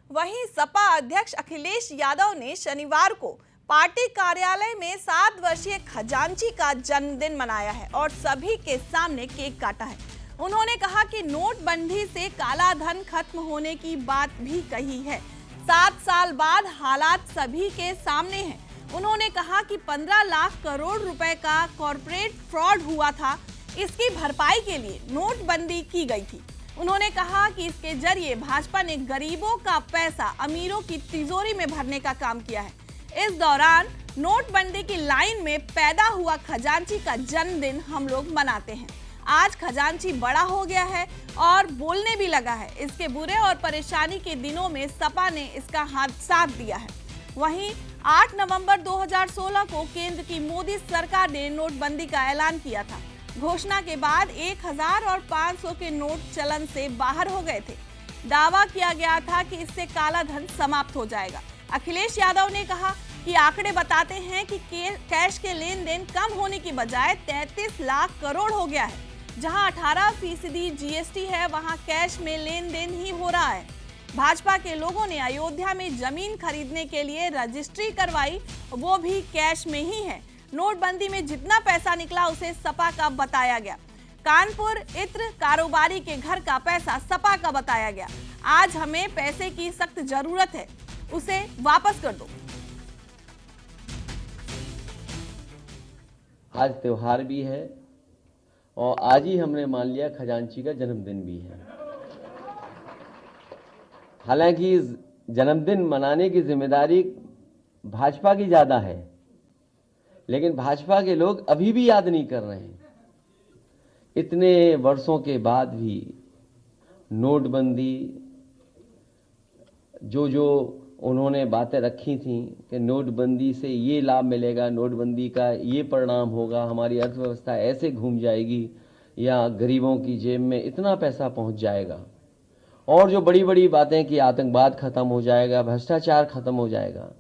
वहीं सपा अध्यक्ष अखिलेश यादव ने शनिवार को पार्टी कार्यालय में 7 वर्षीय खजांची का जन्मदिन मनाया है और सभी के सामने केक काटा है। उन्होंने कहा कि नोटबंदी से काला धन खत्म होने की बात भी कही है। 7 साल बाद हालात सभी के सामने हैं। उन्होंने कहा कि 15 लाख करोड़ रुपए का कॉर्पोरेट फ्रॉड हुआ था, इसकी भरपाई के लिए नोटबंदी की गई थी। उन्होंने कहा कि इसके जरिए भाजपा ने गरीबों का पैसा अमीरों की तिजोरी में भरने का काम किया है। इस दौरान नोटबंदी की लाइन में पैदा हुआ खजांची का जन्मदिन हम लोग मनाते हैं। आज खजांची बड़ा हो गया है और बोलने भी लगा है। इसके बुरे और परेशानी के दिनों में सपा ने इसका साथ दिया है। वहीं 8 नवंबर 2016 को केंद्र की मोदी सरकार ने नोटबंदी का ऐलान किया था। घोषणा के बाद 1000 और 500 के नोट चलन से बाहर हो गए थे। दावा किया गया था कि इससे काला धन समाप्त हो जाएगा। अखिलेश यादव ने कहा कि आंकड़े बताते हैं कि कैश के लेन देन कम होने की बजाय 33 लाख करोड़ हो गया है। जहां 18% जीएसटी है, वहां कैश में लेन देन ही हो रहा है। भाजपा के लोगों ने अयोध्या में जमीन खरीदने के लिए रजिस्ट्री करवाई, वो भी कैश में ही है। नोटबंदी में जितना पैसा निकला उसे सपा का बताया गया। कानपुर इत्र कारोबारी के घर का पैसा सपा का बताया गया। आज हमें पैसे की सख्त जरूरत है, उसे वापस कर दो। आज त्योहार भी है और आज ही हमने मान लिया खजांची का जन्मदिन भी है। हालांकि जन्मदिन मनाने की जिम्मेदारी भाजपा की ज्यादा है, लेकिन भाजपा के लोग अभी भी याद नहीं कर रहे हैं। इतने वर्षों के बाद भी नोटबंदी जो उन्होंने बातें रखी थी कि नोटबंदी से ये लाभ मिलेगा, नोटबंदी का ये परिणाम होगा, हमारी अर्थव्यवस्था ऐसे घूम जाएगी या गरीबों की जेब में इतना पैसा पहुंच जाएगा, और जो बड़ी बड़ी बातें कि आतंकवाद खत्म हो जाएगा, भ्रष्टाचार खत्म हो जाएगा।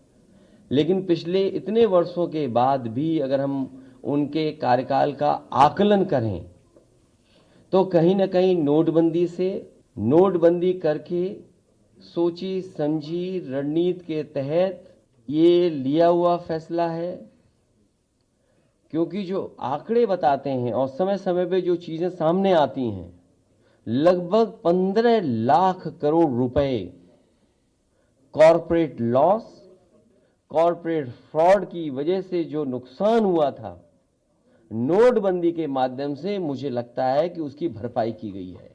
लेकिन पिछले इतने वर्षों के बाद भी अगर हम उनके कार्यकाल का आकलन करें तो कहीं ना कहीं नोटबंदी करके सोची समझी रणनीति के तहत ये लिया हुआ फैसला है। क्योंकि जो आंकड़े बताते हैं और समय समय पे जो चीजें सामने आती हैं, लगभग 15 लाख करोड़ रुपए कॉर्पोरेट लॉस, कॉर्पोरेट फ्रॉड की वजह से जो नुकसान हुआ था नोटबंदी के माध्यम से, मुझे लगता है कि उसकी भरपाई की गई है।